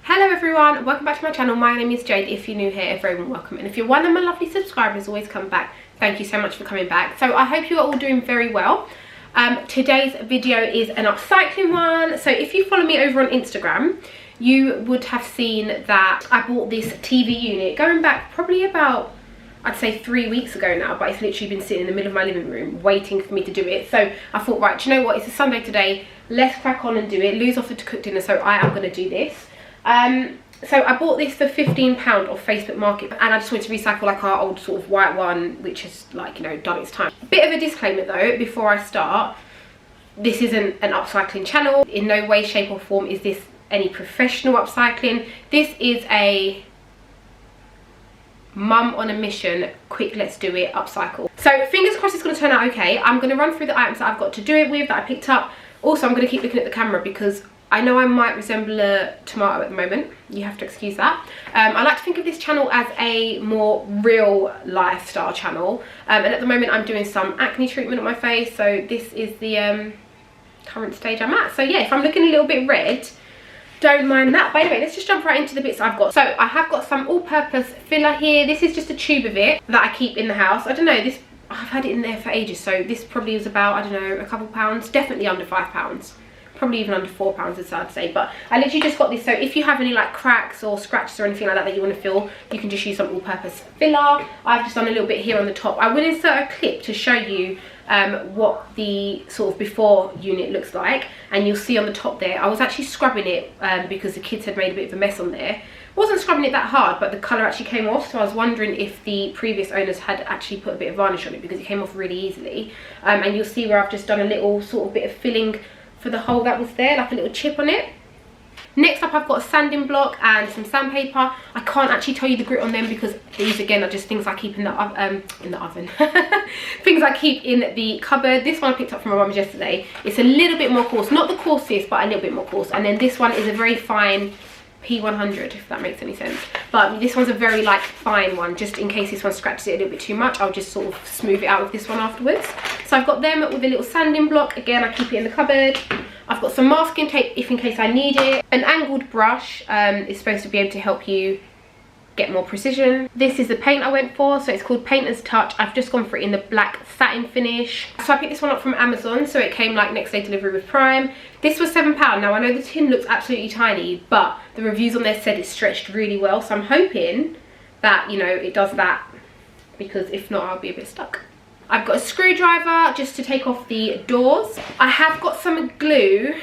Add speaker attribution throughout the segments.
Speaker 1: Hello everyone, welcome back to my channel. My name is Jade. If you're new here, very warm welcome, and if you're one of my lovely subscribers, always come back. Thank you so much for coming back. So I hope you are all doing very well. Today's video is an upcycling one. So if you follow me over on Instagram, you would have seen that I bought this TV unit going back probably about, I'd say 3 weeks ago now, but it's literally been sitting in the middle of my living room waiting for me to do it. So I thought, right, do you know what, it's a Sunday today, let's crack on and do it, lose off to cook dinner, so I am going to do this. So I bought this for £15 off Facebook Market, and I just wanted to recycle like our old sort of white one, which is like, you know, done its time. Bit of a disclaimer though, before I start, this isn't an upcycling channel. In no way, shape or form is this any professional upcycling. This is a mum on a mission, quick let's do it upcycle. So fingers crossed it's going to turn out okay. I'm going to run through the items that I've got to do it with, that I picked up. Also, I'm going to keep looking at the camera because I know I might resemble a tomato at the moment. You have to excuse that. I like to think of this channel as a more real lifestyle channel. And at the moment I'm doing some acne treatment on my face. So this is the current stage I'm at. So yeah, if I'm looking a little bit red, don't mind that. But anyway, let's just jump right into the bits I've got. So I have got some all-purpose filler here. This is just a tube of it that I keep in the house. I don't know, this, I've had it in there for ages. So this probably was about, I don't know, a couple pounds, definitely under £5. Probably even under £4 as I'd say. But I literally just got this, so if you have any like cracks or scratches or anything like that that you want to fill, you can just use some all-purpose filler. I've just done a little bit here on the top. I will insert a clip to show you what the sort of before unit looks like, and you'll see on the top there I was actually scrubbing it because the kids had made a bit of a mess on there. Wasn't scrubbing it that hard, but the colour actually came off, so I was wondering if the previous owners had actually put a bit of varnish on it because it came off really easily. And you'll see where I've just done a little sort of bit of filling for the hole that was there, like a little chip on it. Next up, I've got a sanding block and some sandpaper. I can't actually tell you the grit on them because these again are just things I keep in the oven. Things I keep in the cupboard. This one I picked up from my mum's yesterday. It's a little bit more coarse, not the coarsest, but a little bit more coarse. And then this one is a very fine P100, if that makes any sense. But this one's a very like fine one, just in case this one scratches it a little bit too much. I'll just sort of smooth it out with this one afterwards. So I've got them with a little sanding block. Again, I keep it in the cupboard. I've got some masking tape if in case I need it. An angled brush is supposed to be able to help you get more precision. This is the paint I went for, so it's called Painter's Touch. I've just gone for it in the black satin finish. So I picked this one up from Amazon, so it came like next day delivery with Prime. This was £7. Now I know the tin looks absolutely tiny, but the reviews on there said it's stretched really well, so I'm hoping that, you know, it does that, because if not I'll be a bit stuck. I've got a screwdriver just to take off the doors. I have got some glue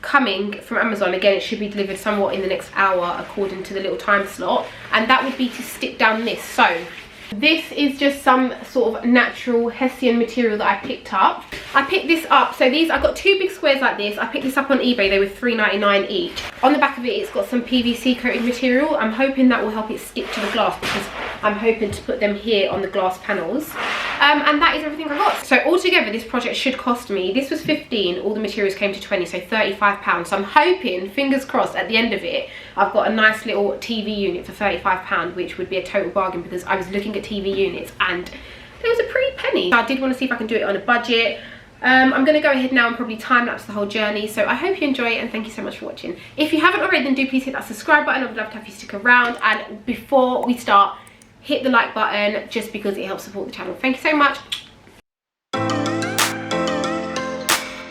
Speaker 1: coming from Amazon. Again, it should be delivered somewhat in the next hour according to the little time slot, and that would be to stick down this. So this is just some sort of natural Hessian material that I picked up. I picked this up, so these, I've got two big squares like this. I picked this up on eBay, they were $3.99 each. On the back of it, it's got some PVC coated material. I'm hoping that will help it stick to the glass because I'm hoping to put them here on the glass panels. And that is everything I got. So altogether, this project should cost me, this was 15, all the materials came to 20, so £35. So I'm hoping, fingers crossed, at the end of it, I've got a nice little TV unit for £35, which would be a total bargain because I was looking at TV units and it was a pretty penny. So I did want to see if I can do it on a budget. I'm going to go ahead now and probably time-lapse the whole journey. So I hope you enjoy it and thank you so much for watching. If you haven't already, then do please hit that subscribe button. I would love to have you stick around. And before we start, hit the like button just because it helps support the channel. Thank you so much.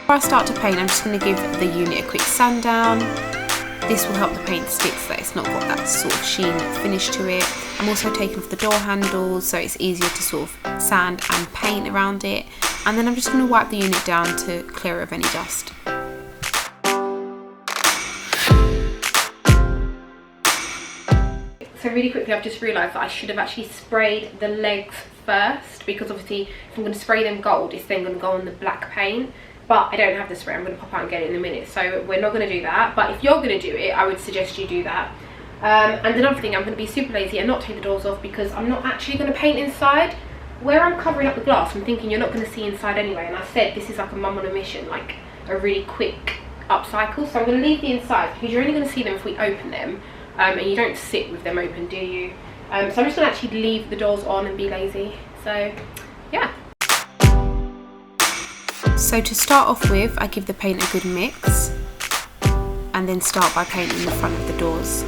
Speaker 1: Before I start to paint, I'm just going to give the unit a quick sand down. This will help the paint stick so that it's not got that sort of sheen finish to it. I'm also taking off the door handles so it's easier to sort of sand and paint around it. And then I'm just going to wipe the unit down to clear it of any dust. So really quickly, I've just realised that I should have actually sprayed the legs first, because obviously if I'm going to spray them gold, it's then going to go on the black paint. But I don't have the spray, I'm going to pop out and get it in a minute, so we're not going to do that. But if you're going to do it, I would suggest you do that. And another thing, I'm going to be super lazy and not take the doors off because I'm not actually going to paint inside. Where I'm covering up the glass, I'm thinking you're not going to see inside anyway, and I said this is like a mum on a mission, like a really quick upcycle. So I'm going to leave the inside because you're only going to see them if we open them, and you don't sit with them open, do you? So I'm just going to actually leave the doors on and be lazy. So yeah. So to start off with, I give the paint a good mix. and then start by painting the front of the doors.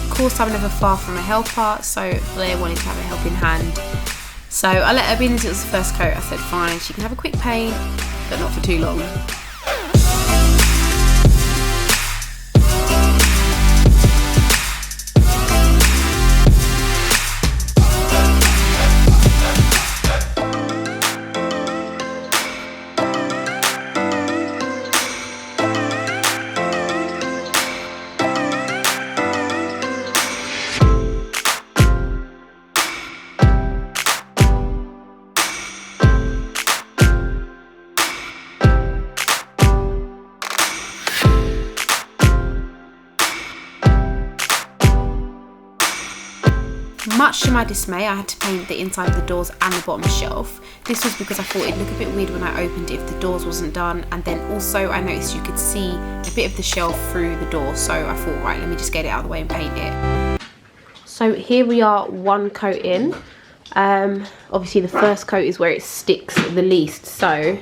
Speaker 1: Of course, I'm never far from a helper, so Blair wanted to have a helping hand. So I let her, being as it was the first coat, I said fine, she can have a quick paint, but not for too long. Much to my dismay, I had to paint the inside of the doors and the bottom shelf. This was because I thought it'd look a bit weird when I opened it if the doors wasn't done, and then also I noticed you could see a bit of the shelf through the door, so I thought, right, let me just get it out of the way and paint it. So here we are, one coat in. Obviously the first coat is where it sticks the least, so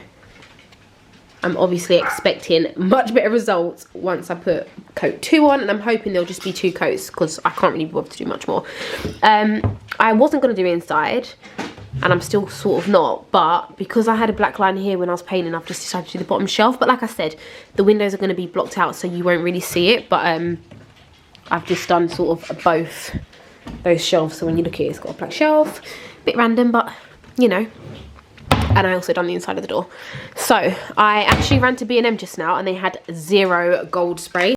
Speaker 1: I'm obviously expecting much better results once I put coat 2 on, and I'm hoping there'll just be 2 coats because I can't really bother to do much more. I wasn't going to do inside, and I'm still sort of not, but because I had a black line here when I was painting, I've just decided to do the bottom shelf. But like I said, the windows are going to be blocked out, so you won't really see it, but I've just done sort of both those shelves, so when you look at it, it's got a black shelf. Bit random, but you know. And I also done the inside of the door. So I actually ran to B&M just now, and they had 0 gold spray.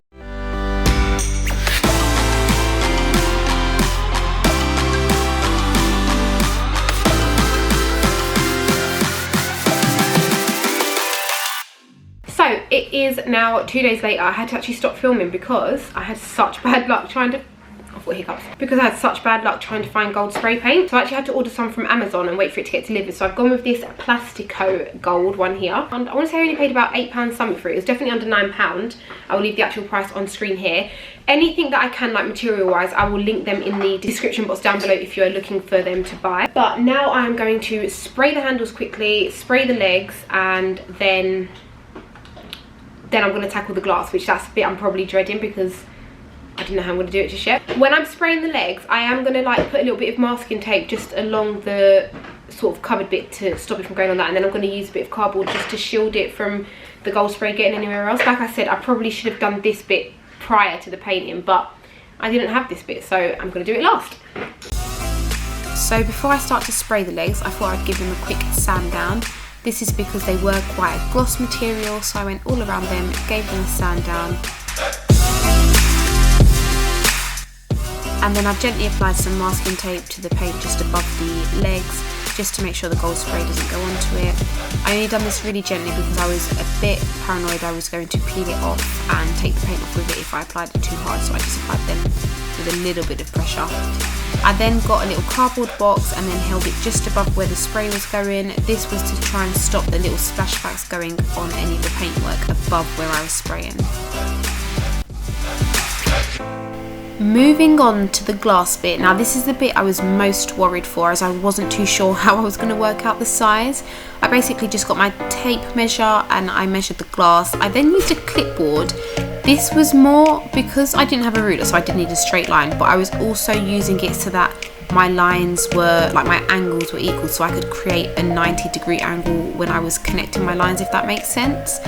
Speaker 1: So it is now 2 days later. I had to actually stop filming because I had such bad luck trying to because I had such bad luck trying to find gold spray paint. So I actually had to order some from Amazon and wait for it to get delivered. So I've gone with this Plastico gold one here, and I want to say I only paid about £8 something for it. It was definitely under £9. I will leave the actual price on screen here. Anything that I can, like material wise, I will link them in the description box down below if you are looking for them to buy. But now I am going to spray the handles quickly, spray the legs, and then I'm going to tackle the glass, which that's the bit I'm probably dreading because I don't know how I'm going to do it just yet. When I'm spraying the legs, I am going to like put a little bit of masking tape just along the sort of covered bit to stop it from going on that, and then I'm going to use a bit of cardboard just to shield it from the gold spray getting anywhere else. Like I said, I probably should have done this bit prior to the painting, but I didn't have this bit, so I'm going to do it last. So before I start to spray the legs, I thought I'd give them a quick sand down. This is because they were quite a gloss material, so I went all around them, gave them a sand down. And then I've gently applied some masking tape to the paint just above the legs, just to make sure the gold spray doesn't go onto it. I only done this really gently because I was a bit paranoid I was going to peel it off and take the paint off with it if I applied it too hard, so I just applied them with a little bit of pressure. I then got a little cardboard box and then held it just above where the spray was going. This was to try and stop the little splashbacks going on any of the paintwork above where I was spraying. Moving on to the glass bit. Now this is the bit I was most worried for, as I wasn't too sure how I was going to work out the size. I basically just got my tape measure and I measured the glass. I then used a clipboard. This was more because I didn't have a ruler, so I didn't need a straight line, but I was also using it so that my lines were, like my angles were equal, so I could create a 90-degree angle when I was connecting my lines, if that makes sense.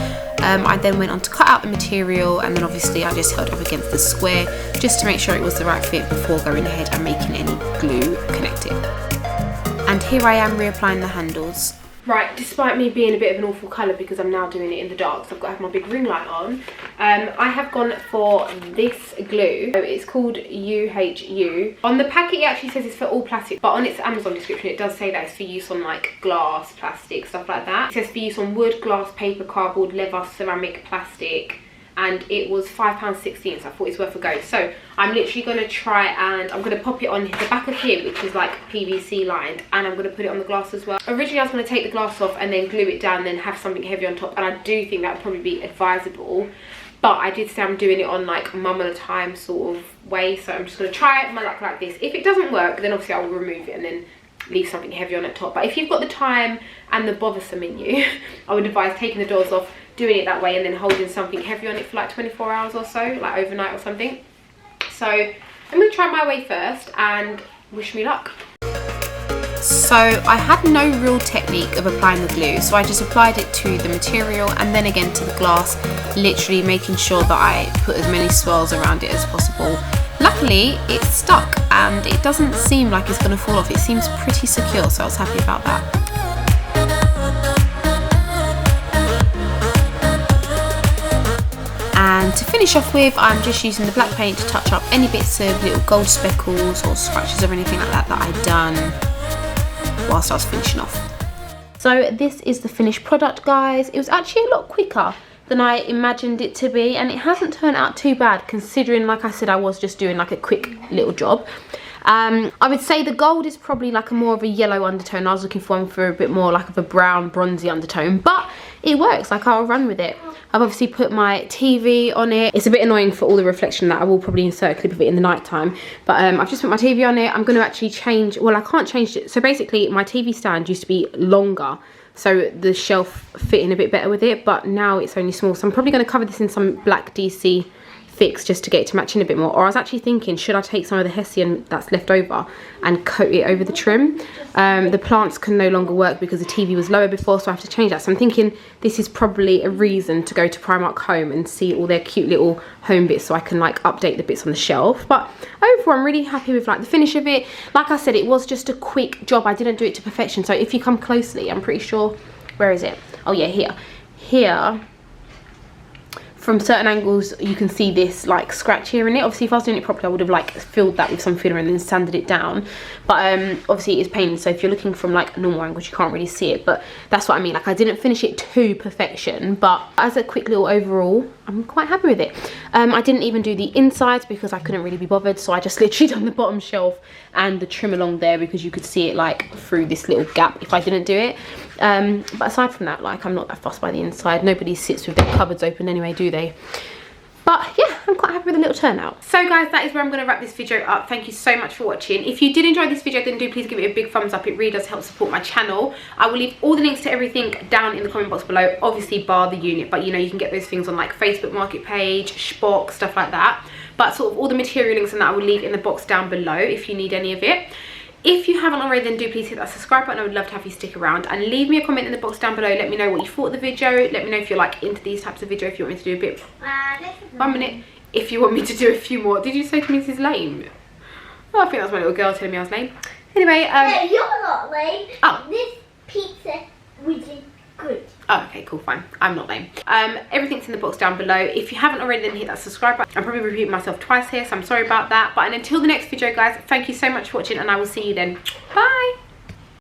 Speaker 1: I then went on to cut out the material, and then obviously I just held it up against the square just to make sure it was the right fit before going ahead and making any glue connecting. And here I am reapplying the handles. Right, despite me being a bit of an awful colour because I'm now doing it in the dark, so I've got to have my big ring light on, I have gone for this glue. So it's called UHU. On the packet it actually says it's for all plastic, but on its Amazon description it does say that it's for use on like glass, plastic, stuff like that. It says for use on wood, glass, paper, cardboard, leather, ceramic, plastic, and it was £5.16, so I thought it's worth a go. So I'm literally going to try, and I'm going to pop it on the back of here, which is like PVC lined, and I'm going to put it on the glass as well. Originally I was going to take the glass off and then glue it down and then have something heavy on top, and I do think that would probably be advisable, but I did say I'm doing it on like mum at a time sort of way, so I'm just going to try my luck like this. If it doesn't work, then obviously I will remove it and then leave something heavy on at top. But if you've got the time and the bothersome in you, I would advise taking the doors off, doing it that way, and then holding something heavy on it for like 24 hours or so, like overnight or something. So I'm going to try my way first, and wish me luck. So I had no real technique of applying the glue, so I just applied it to the material and then again to the glass, literally making sure that I put as many swirls around it as possible. Luckily it stuck and it doesn't seem like it's going to fall off. It seems pretty secure, so I was happy about that. And to finish off with, I'm just using the black paint to touch up any bits of little gold speckles or scratches or anything like that that I'd done whilst I was finishing off. So this is the finished product, guys. It was actually a lot quicker than I imagined it to be, and it hasn't turned out too bad considering, like I said, I was just doing like a quick little job. I would say the gold is probably like a more of a yellow undertone. I was looking for one for a bit more like of a brown bronzy undertone, but it works. Like, I'll run with it. I've obviously put my TV on it. It's a bit annoying for all the reflection that I will probably insert a clip of it in the night time, but I've just put my TV on it. I'm going to actually change, well, I can't change it. So basically my TV stand used to be longer, so the shelf fit in a bit better with it, but now it's only small. So I'm probably going to cover this in some black DC fix just to get it to match in a bit more. Or I was actually thinking, should I take some of the Hessian that's left over and coat it over the trim? The plants can no longer work because the TV was lower before, so I have to change that. So I'm thinking this is probably a reason to go to Primark Home and see all their cute little home bits, so I can like update the bits on the shelf. But overall I'm really happy with like the finish of it. Like I said, it was just a quick job. I didn't do it to perfection. So if you come closely, I'm pretty sure, where is it? Oh yeah, here. From certain angles you can see this like scratch here in it. Obviously if I was doing it properly I would have like filled that with some filler and then sanded it down, but obviously it is painted, so if you're looking from like normal angles you can't really see it. But that's what I mean, like I didn't finish it to perfection, but as a quick little overall I'm quite happy with it. I didn't even do the insides because I couldn't really be bothered, so I just literally done the bottom shelf and the trim along there because you could see it like through this little gap if I didn't do it. But aside from that, like, I'm not that fussed by the inside. Nobody sits with their cupboards open anyway, do they? But yeah, I'm quite happy with the little turnout. So guys, that is where I'm going to wrap this video up. Thank you so much for watching. If you did enjoy this video, then do please give it a big thumbs up. It really does help support my channel. I will leave all the links to everything down in the comment box below, obviously bar the unit, but you know, you can get those things on like Facebook Market page, shpock, stuff like that. But sort of all the material links and that I will leave in the box down below if you need any of it. If you haven't already, then do please hit that subscribe button. I would love to have you stick around, and leave me a comment in the box down below. Let me know what you thought of the video. Let me know if you're like into these types of video, if you want me to do a bit. 1 minute. If you want me to do a few more. Did you say to me this is lame? Oh, I think that was my little girl telling me I was lame. Anyway,
Speaker 2: no, you're not lame.
Speaker 1: Oh.
Speaker 2: This pizza we did good.
Speaker 1: Oh, okay, cool, fine. I'm not lame. Everything's in the box down below. If you haven't already, then hit that subscribe button. I'm probably repeating myself twice here, so I'm sorry about that. But until the next video, guys, thank you so much for watching, and I will see you then. Bye.